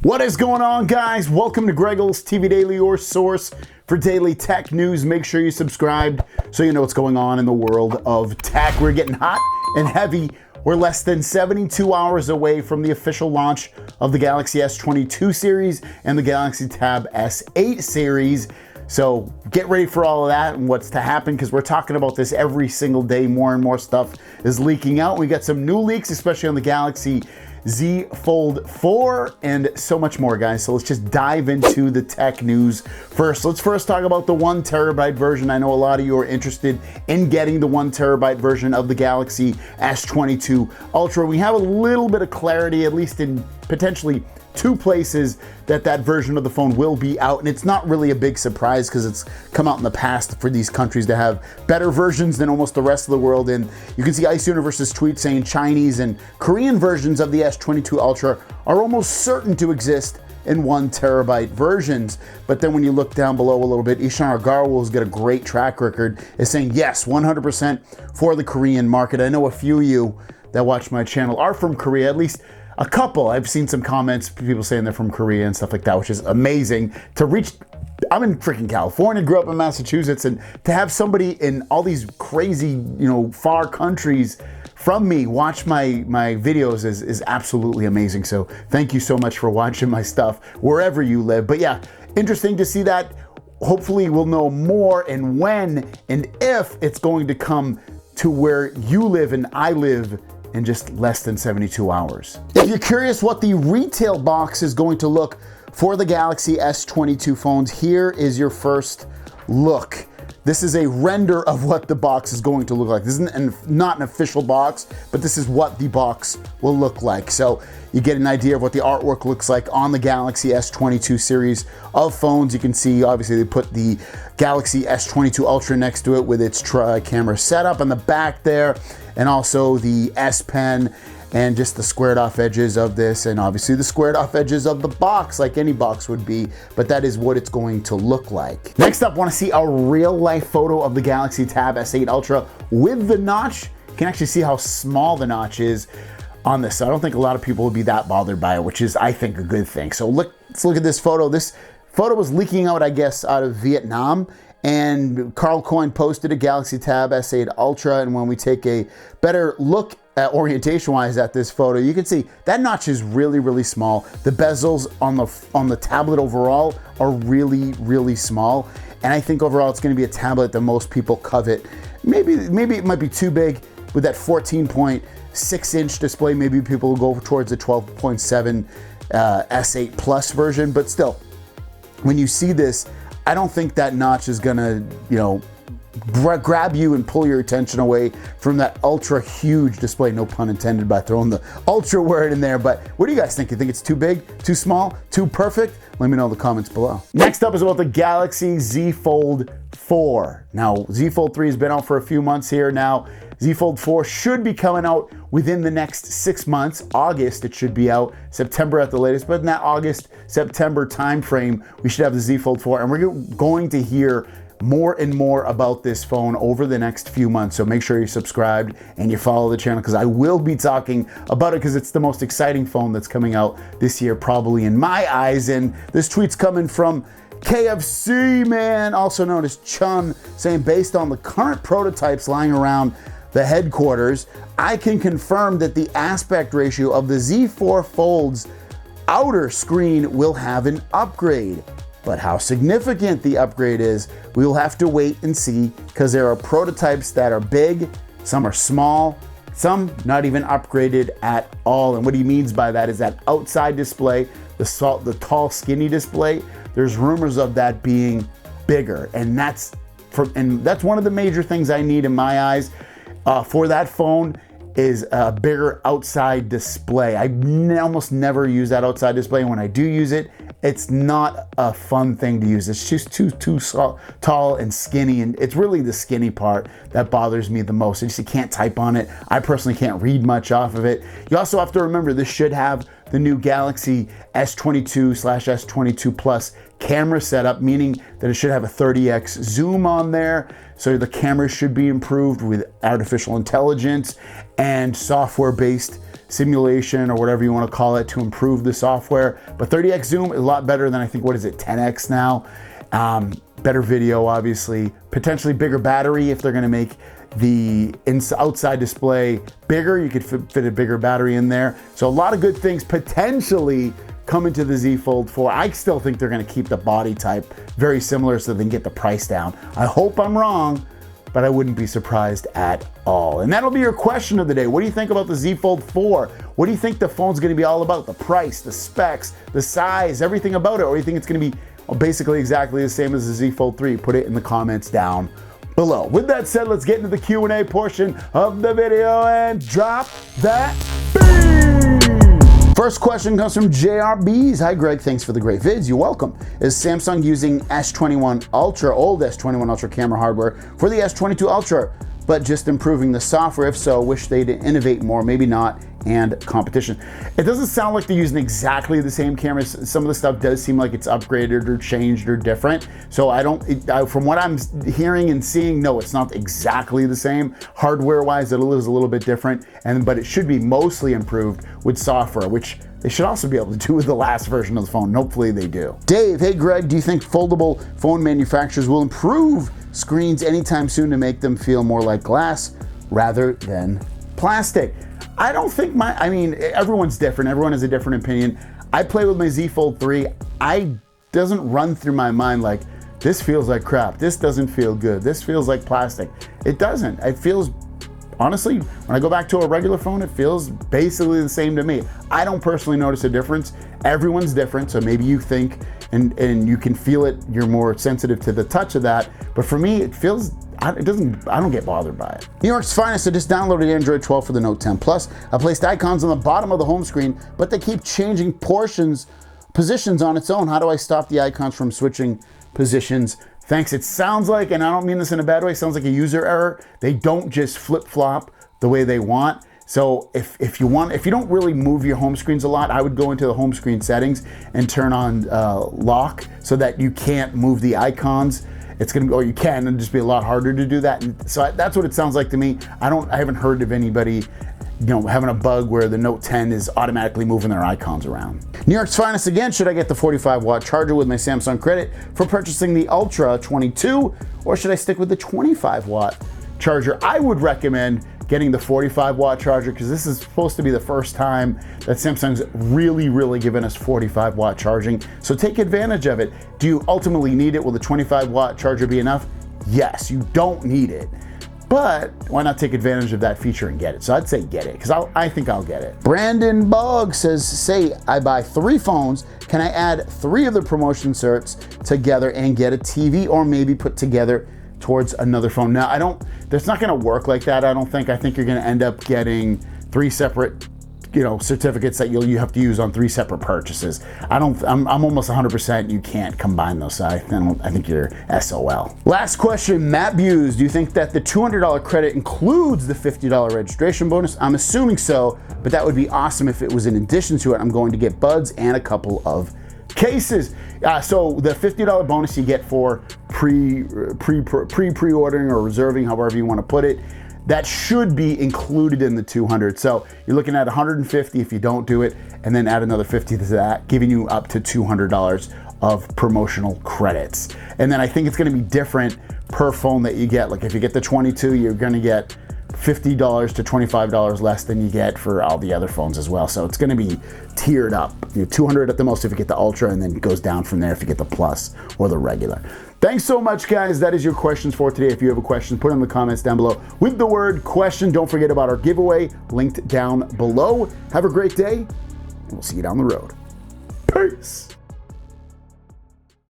What is going on, guys? Welcome to Greggles TV Daily, your source for daily tech news. Make sure you subscribe so you know what's going on in the world of tech. We're getting hot and heavy. We're less than 72 hours away from the official launch of the Galaxy S22 series and the Galaxy Tab S8 series. So get ready for all of that and what's to happen, because we're talking about this every single day. More and more stuff is leaking out. We got some new leaks, especially on the Galaxy Z Fold 4 and so much more, guys. So let's just dive into the tech news first. Let's first talk about the 1 terabyte version. I know a lot of you are interested in getting the 1 terabyte version of the Galaxy S22 Ultra. We have a little bit of clarity, at least in potentially 2 places, that version of the phone will be out, and it's not really a big surprise because it's come out in the past for these countries to have better versions than almost the rest of the world. And you can see Ice Universe's tweet saying Chinese and Korean versions of the S22 Ultra are almost certain to exist in 1 terabyte versions. But then when you look down below a little bit, Ishan Agarwal has got a great track record, is saying yes, 100% for the Korean market. I know a few of you that watch my channel are from Korea, at least a couple. I've seen some comments, people saying they're from Korea and stuff like that, which is amazing. To reach, I'm in freaking California, grew up in Massachusetts, and to have somebody in all these crazy, far countries from me watch my videos is absolutely amazing. So thank you so much for watching my stuff wherever you live. But yeah, interesting to see that. Hopefully we'll know more and when and if it's going to come to where you live and I live in just less than 72 hours. If you're curious what the retail box is going to look for the Galaxy S22 phones, here is your first look. This is a render of what the box is going to look like. This isn't not an official box, but this is what the box will look like. So you get an idea of what the artwork looks like on the Galaxy S22 series of phones. You can see, obviously, they put the Galaxy S22 Ultra next to it with its tri-camera setup on the back there, and also the S Pen and just the squared off edges of this, and obviously the squared off edges of the box, like any box would be, but that is what it's going to look like. Next up, want to see a real life photo of the Galaxy Tab S8 Ultra with the notch. You can actually see how small the notch is on this. So I don't think a lot of people would be that bothered by it, which is, I think, a good thing. So let's look at this photo. This photo was leaking out, I guess, out of Vietnam, and Carl Coyne posted a Galaxy Tab S8 Ultra, and when we take a better look at orientation-wise at this photo, you can see that notch is really, really small. The bezels on the tablet overall are really, really small, and I think overall it's going to be a tablet that most people covet. Maybe it might be too big with that 14.6-inch display. Maybe people will go towards the 12.7 S8 Plus version, but still, when you see this, I don't think that notch is gonna, grab you and pull your attention away from that ultra huge display. No pun intended by throwing the ultra word in there. But what do you guys think? You think it's too big, too small, too perfect? Let me know in the comments below. Next up is about the Galaxy Z Fold 4. Now, Z Fold 3 has been out for a few months here now. Z Fold 4 should be coming out within the next 6 months. August, it should be out. September at the latest, but in that August-September timeframe, we should have the Z Fold 4, and we're going to hear more and more about this phone over the next few months. So make sure you're subscribed and you follow the channel, because I will be talking about it, because it's the most exciting phone that's coming out this year, probably in my eyes. And this tweet's coming from KFC Man, also known as Chun, saying, based on the current prototypes lying around the headquarters, I can confirm that the aspect ratio of the Z4 Fold's outer screen will have an upgrade. But how significant the upgrade is, we will have to wait and see, because there are prototypes that are big, some are small, some not even upgraded at all. And what he means by that is that outside display, the tall, skinny display, there's rumors of that being bigger. And that's one of the major things I need in my eyes for that phone, is a bigger outside display. I almost never use that outside display, and when I do use it, it's not a fun thing to use. It's just too tall and skinny, and it's really the skinny part that bothers me the most. You can't type on it. I personally can't read much off of it. You also have to remember, this should have the new Galaxy S22/S22 Plus camera setup, meaning that it should have a 30x zoom on there. So the camera should be improved with artificial intelligence and software-based simulation or whatever you want to call it to improve the software. But 30x zoom is a lot better than I think, what is it, 10x now? Better video, obviously, potentially bigger battery if they're going to make the outside display bigger. You could fit a bigger battery in there. So a lot of good things potentially coming to the Z Fold 4. I still think they're going to keep the body type very similar so they can get the price down. I hope I'm wrong, but I wouldn't be surprised at all. And that'll be your question of the day. What do you think about the Z Fold 4? What do you think the phone's going to be all about? The price, the specs, the size, everything about it? Or do you think it's going to be basically exactly the same as the Z Fold 3? Put it in the comments down below. With that said, let's get into the Q&A portion of the video and drop that beat. First question comes from JRBs. Hi Greg, thanks for the great vids. You're welcome. Is Samsung using S21 Ultra, old S21 Ultra camera hardware for the S22 Ultra, but just improving the software? If so, wish they'd innovate more, maybe not, and competition. It doesn't sound like they're using exactly the same cameras. Some of the stuff does seem like it's upgraded or changed or different. So from what I'm hearing and seeing, no, it's not exactly the same. Hardware-wise, it is a little bit different, but it should be mostly improved with software, which they should also be able to do with the last version of the phone. Hopefully they do. Dave, hey Greg, do you think foldable phone manufacturers will improve screens anytime soon to make them feel more like glass rather than plastic? I don't think everyone's different. Everyone has a different opinion. I play with my Z Fold 3. Doesn't run through my mind like, this feels like crap. This doesn't feel good. This feels like plastic. It doesn't. It feels, honestly, when I go back to a regular phone, it feels basically the same to me. I don't personally notice a difference. Everyone's different, so maybe you think and you can feel it. You're more sensitive to the touch of that. But for me, it feels, I don't get bothered by it. New York's finest. I just downloaded Android 12 for the Note 10 Plus. I placed icons on the bottom of the home screen, but they keep changing positions on its own. How do I stop the icons from switching positions? Thanks. It sounds like, and I don't mean this in a bad way, it sounds like a user error. They don't just flip-flop the way they want. So if you don't really move your home screens a lot, I would go into the home screen settings and turn on lock so that you can't move the icons. It's gonna, or you can, and just be a lot harder to do that. And so that's what it sounds like to me. I haven't heard of anybody, having a bug where the Note 10 is automatically moving their icons around. New York's finest again. Should I get the 45-watt charger with my Samsung credit for purchasing the Ultra 22, or should I stick with the 25-watt charger? I would recommend getting the 45-watt charger because this is supposed to be the first time that Samsung's really given us 45-watt charging. So take advantage of it. Do you ultimately need it? Will the 25-watt charger be enough? Yes, you don't need it. But why not take advantage of that feature and get it? So I'd say get it, because I think I'll get it. Brandon Bogg says, say I buy 3 phones, can I add 3 of the promotion certs together and get a TV, or maybe put together towards another phone? Now, that's not gonna work like that, I don't think. I think you're gonna end up getting 3 separate certificates that you have to use on 3 separate purchases. I'm almost 100% you can't combine those, so I think you're SOL. Last question, Matt Buse, do you think that the $200 credit includes the $50 registration bonus? I'm assuming so, but that would be awesome if it was in addition to it. I'm going to get buds and a couple of cases. So the $50 bonus you get for pre-ordering or reserving, however you want to put it, that should be included in the 200. So you're looking at 150 if you don't do it, and then add another 50 to that, giving you up to $200 of promotional credits. And then I think it's going to be different per phone that you get. Like if you get the 22, you're going to get $50 to $25 less than you get for all the other phones as well. So it's going to be tiered up. $200 at the most if you get the Ultra, and then it goes down from there if you get the Plus or the regular. Thanks so much, guys. That is your questions for today. If you have a question, put it in the comments down below with the word question. Don't forget about our giveaway linked down below. Have a great day, and we'll see you down the road. Peace.